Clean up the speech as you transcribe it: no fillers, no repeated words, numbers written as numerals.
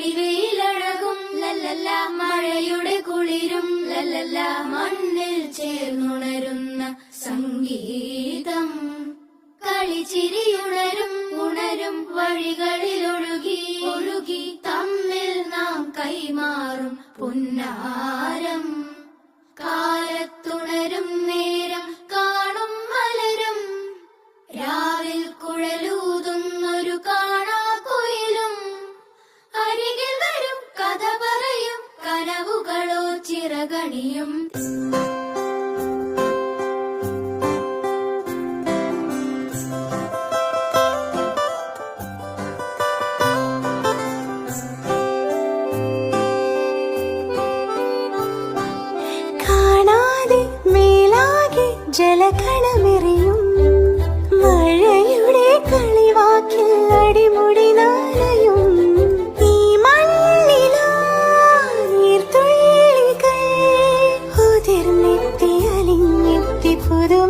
പൊഴിവെയിലഴകും ലല്ലല്ല, മഴയുടെ കുളിരും ലല്ലല്ല, മണ്ണിൽ ചേർന്നുണരുന്ന സംഗീതം. കളിച്ചിരിയുണരും ഉണരും വഴികളിലൊഴുകി ഒഴുകി തമ്മിൽ നാം കൈമാറും പുന്നാരം. കാലത്തുണരും നേരം കാണും മലരും, രാവിൽ കുഴലൂതുന്നൊരു കാണാക്കുയിലും. അരികിൽ വരും കഥ പറയും കനവുകളോ ചിറകണിയും. ജലകണമെറിയും മഴയുടെ കളിവാക്കിൽ അടിമുടി നാലയും. ഈ മണ്ണിലാ നീർത്തുള്ളികൾ ഉതിർന്നെത്തി അലിഞ്ഞെത്തി പുതു